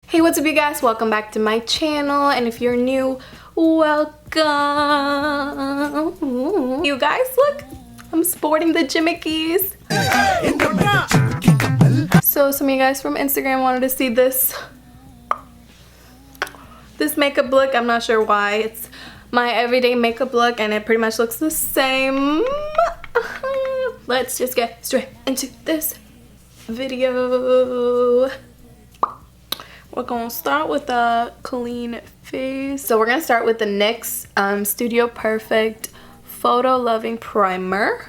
Hey, what's up you guys? Welcome back to my channel, and if you're new, welcome. You guys, look, I'm sporting the gimmickis. So some of you guys from Instagram wanted to see this makeup look. I'm not sure why. It's my everyday makeup look and it pretty much looks the same. Let's just get straight into this video. We're gonna start with a clean face. So we're gonna start with the NYX Studio Perfect Photo Loving Primer.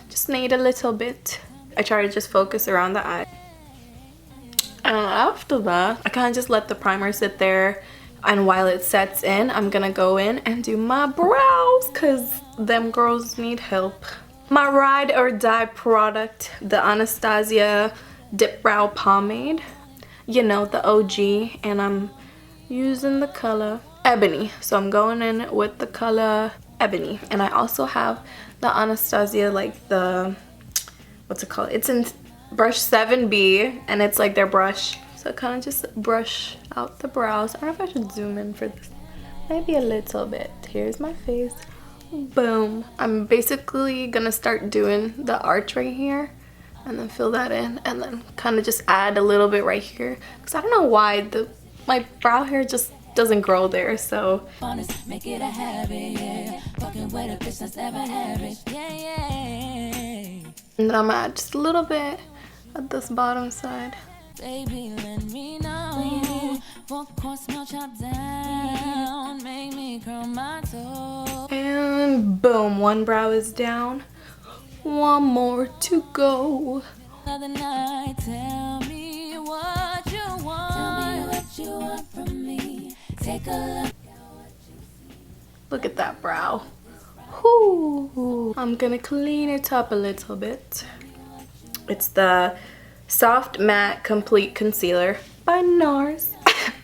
Just need a little bit. I try to just focus around the eye. And after that, I kind of just let the primer sit there. And while it sets in, I'm gonna go in and do my brows, cause them girls need help. My ride or die product, the Anastasia Dipbrow Pomade. You know, the OG, and I'm using the color Ebony. So I'm going in with the color Ebony. And I also have the Anastasia, like the, what's it called? It's in brush 7B, and it's like their brush. So I kind of just brush out the brows. I don't know if I should zoom in for this. Maybe a little bit. Here's my face. Boom. I'm basically gonna start doing the arch right here. And then fill that in, and then kind of just add a little bit right here, because I don't know why my brow hair just doesn't grow there. So make it a habit, yeah. Fucking with a bitch that's never had it, yeah. And then I'm gonna add just a little bit at this bottom side. Baby, let me know. Down, make me curl my toe. And boom, one brow is down. One more to go. Another night, tell me what you want. Tell me what you want from me. Take a look. Look at that brow. Whoo. I'm gonna clean it up a little bit. It's the Soft Matte Complete Concealer by NARS.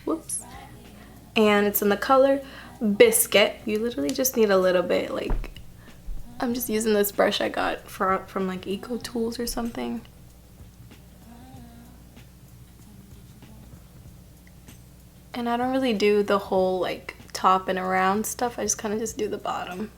Whoops. And it's in the color Biscuit. You literally just need a little bit, like, I'm just using this brush I got from like Eco Tools or something. And I don't really do the whole like top and around stuff. I just kind of just do the bottom.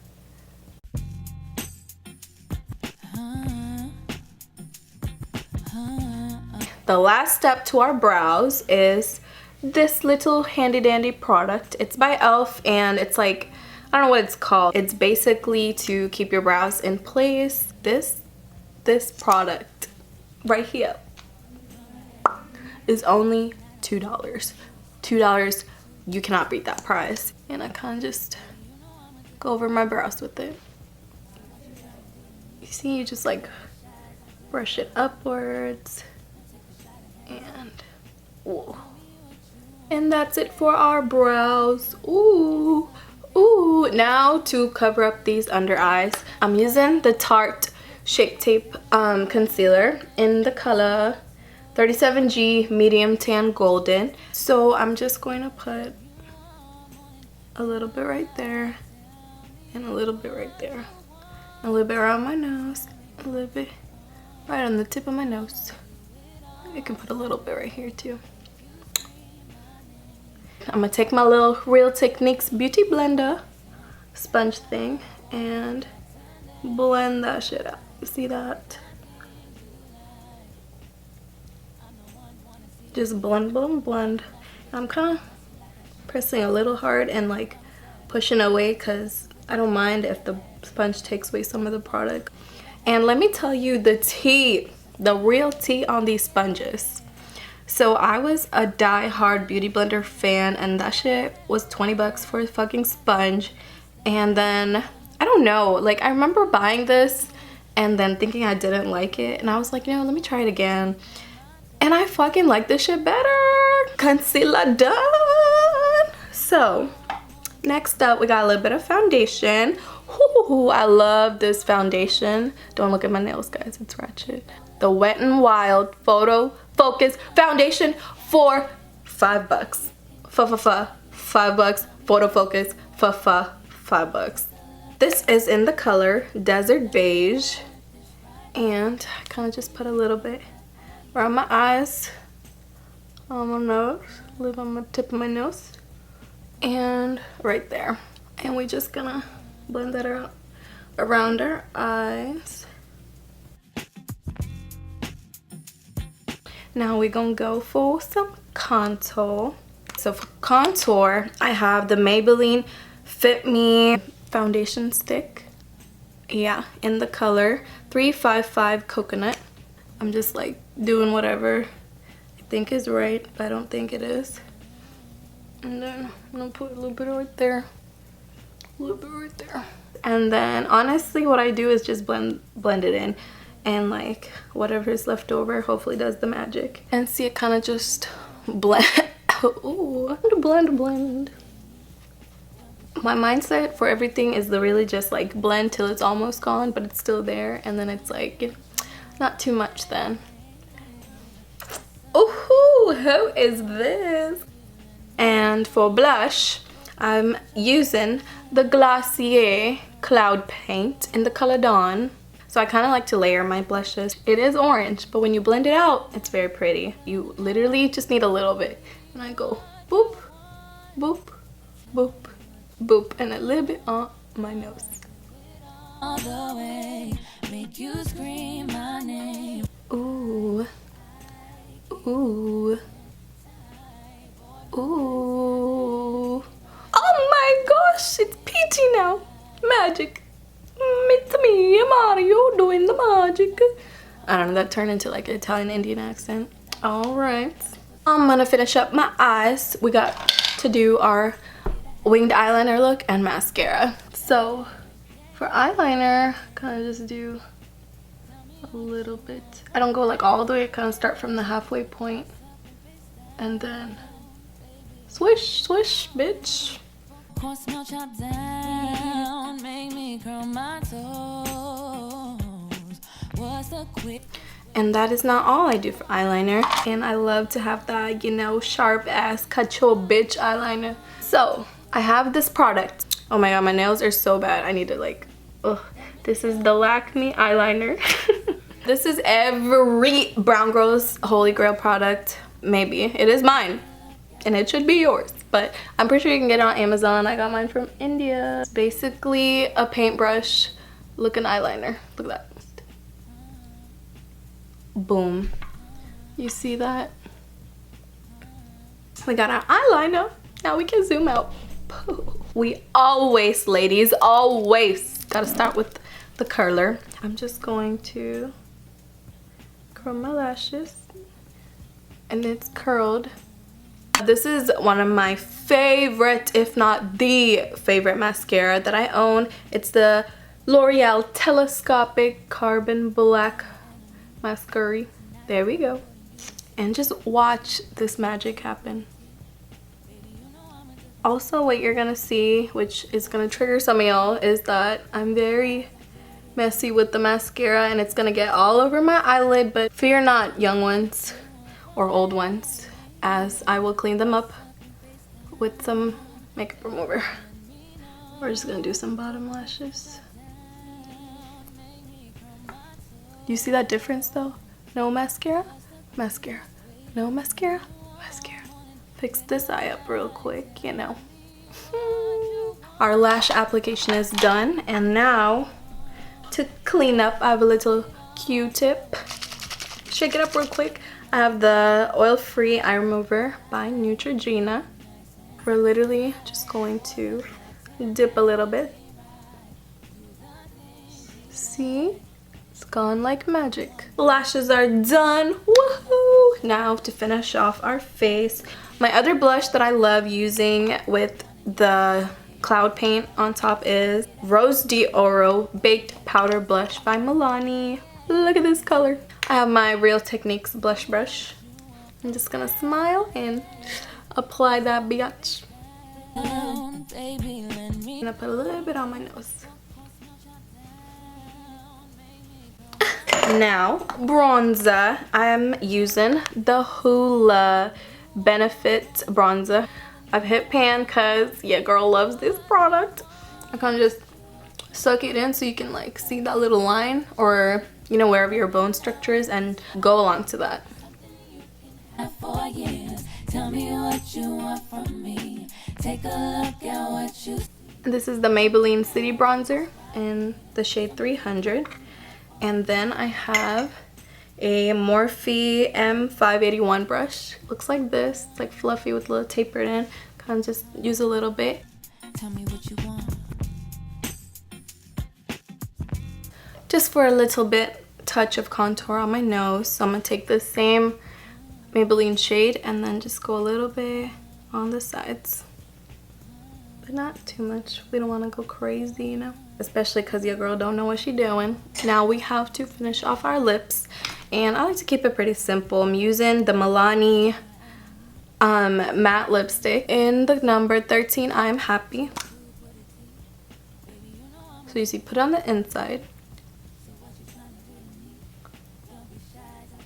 The last step to our brows is this little handy dandy product. It's by e.l.f. and it's like, I don't know what it's called. It's basically to keep your brows in place. This product right here is only $2. $2, you cannot beat that price. And I kind of just go over my brows with it. You see, you just like brush it upwards. And whoa. And that's it for our brows. Ooh. Ooh, now to cover up these under eyes, I'm using the Tarte Shape Tape concealer in the color 37G Medium Tan Golden. So I'm just going to put a little bit right there, and a little bit right there, a little bit around my nose, a little bit right on the tip of my nose. I can put a little bit right here too. I'm gonna take my little Real Techniques Beauty Blender sponge thing and blend that shit out. You see that? Just blend, blend, blend. I'm kind of pressing a little hard and like pushing away, because I don't mind if the sponge takes away some of the product. And let me tell you the tea, the real tea on these sponges. So I was a die-hard Beauty Blender fan, and that shit was 20 bucks for a fucking sponge. And then, I don't know, like I remember buying this and then thinking I didn't like it. And I was like, you know, let me try it again. And I fucking like this shit better. Concealer done. So, next up we got a little bit of foundation. Ooh, I love this foundation. Don't look at my nails, guys, it's ratchet. The Wet n Wild Photo Focus Foundation for $5. 5 bucks. Photo Focus for $5. This is in the color Desert Beige, and I kind of just put a little bit around my eyes, on my nose, a little on the tip of my nose and right there. And we're just gonna blend that out around our eyes. Now we're gonna go for some contour. So for contour, I have the Maybelline Fit Me foundation stick. Yeah, in the color 355 Coconut. I'm just like doing whatever I think is right, but I don't think it is. And then I'm gonna put a little bit right there. A little bit right there. And then honestly what I do is just blend it in, and like whatever is left over hopefully does the magic. And see, it kind of just blend. Ooh, blend. My mindset for everything is to really just like blend till it's almost gone, but it's still there, and then it's like not too much then. Ooh, who is this? And for blush, I'm using the Glossier Cloud Paint in the color Dawn. So I kind of like to layer my blushes. It is orange, but when you blend it out, it's very pretty. You literally just need a little bit. And I go boop, boop, boop, boop, and a little bit on my nose. All the way, make you scream my name. Ooh, ooh, ooh. Oh my gosh, it's peachy now. Magic. It's me, Mario, doing the magic. I don't know, that turned into like an Italian Indian accent. All right. I'm gonna finish up my eyes. We got to do our winged eyeliner look and mascara. So for eyeliner, kind of just do a little bit. I don't go like all the way, I kind of start from the halfway point and then swish, swish, bitch. And that is not all I do for eyeliner. And I love to have that, you know, sharp ass cut your bitch eyeliner. So I have this product. Oh my god, my nails are so bad. I need to like, ugh. This is the Lakme eyeliner. This is every brown girl's holy grail product. Maybe. It is mine. And it should be yours. But I'm pretty sure you can get it on Amazon. I got mine from India. It's basically a paintbrush looking eyeliner. Look at that. Boom. You see that? We got our eyeliner. Now we can zoom out. We always, ladies, always gotta start with the curler. I'm just going to curl my lashes. And it's curled. This is one of my favorite, if not the favorite mascara that I own. It's the L'Oreal Telescopic Carbon Black Mascara. There we go. And just watch this magic happen. Also, what you're gonna see, which is gonna trigger some of y'all, is that I'm very messy with the mascara and it's gonna get all over my eyelid, but fear not, young ones or old ones, as I will clean them up with some makeup remover. We're just gonna do some bottom lashes. You see that difference though? No mascara, mascara. No mascara, mascara. Fix this eye up real quick, you know. Our lash application is done, and now to clean up, I have a little Q-tip. Shake it up real quick. I have the oil-free eye remover by Neutrogena. We're literally just going to dip a little bit. See? It's gone like magic. Lashes are done. Woohoo! Now to finish off our face. My other blush that I love using with the cloud paint on top is Rose d'Oro Baked Powder Blush by Milani. Look at this color. I have my Real Techniques blush brush. I'm just gonna smile and apply that biatch. I'm gonna put a little bit on my nose. Now, bronzer. I'm using the Hoola Benefit bronzer. I've hit pan because yeah, girl loves this product. I kind of just suck it in so you can like see that little line, or you know, wherever your bone structure is, and go along to that. Tell me what you want from me. Take a look at what you. This is the Maybelline City Bronzer in the shade 300. And then I have a Morphe M581 brush. Looks like this. It's like fluffy with a little tapered in. Kind of just use a little bit. Tell me what you want. Just for a little bit touch of contour on my nose. So I'm going to take the same Maybelline shade and then just go a little bit on the sides. But not too much. We don't want to go crazy, you know? Especially because your girl don't know what she's doing. Now we have to finish off our lips. And I like to keep it pretty simple. I'm using the Milani matte lipstick in the number 13, I Am Happy. So you see, put it on the inside.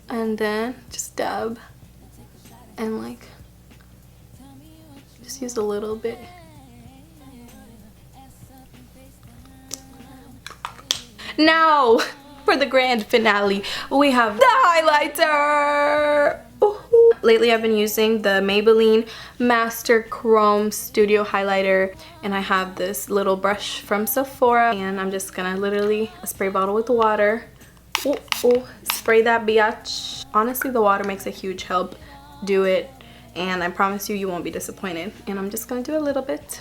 And then just dab. And like, just use a little bit. Now, for the grand finale, we have the highlighter. Ooh. Lately, I've been using the Maybelline Master Chrome Studio Highlighter, and I have this little brush from Sephora, and I'm just gonna literally a spray bottle with water. Ooh, ooh, spray that biatch. Honestly, the water makes a huge help. Do it, and I promise you, you won't be disappointed. And I'm just gonna do a little bit,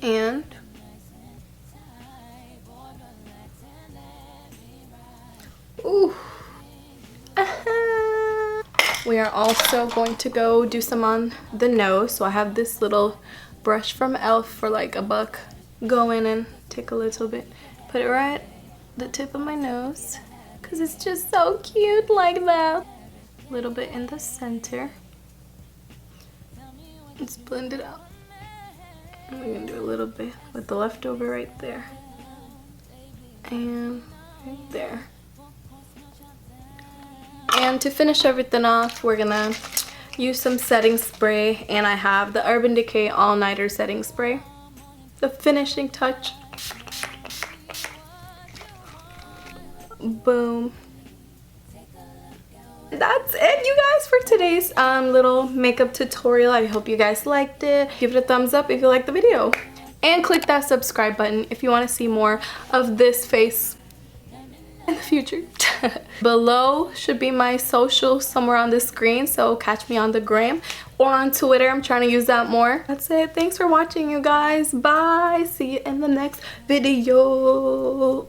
and ooh. We are also going to go do some on the nose. So I have this little brush from e.l.f. for like $1. Go in and take a little bit. Put it right at the tip of my nose. Because it's just so cute like that. A little bit in the center. Let's blend it out. And we're going to do a little bit with the leftover right there. And right there. And to finish everything off, we're gonna use some setting spray, and I have the Urban Decay All Nighter setting spray. The finishing touch. Boom. That's it, you guys, for today's little makeup tutorial. I hope you guys liked it. Give it a thumbs up if you liked the video. And click that subscribe button if you want to see more of this face in the future. Below should be my social somewhere on the screen, so catch me on the gram or on Twitter. I'm trying to use that more. That's it. Thanks for watching, you guys. Bye. See you in the next video.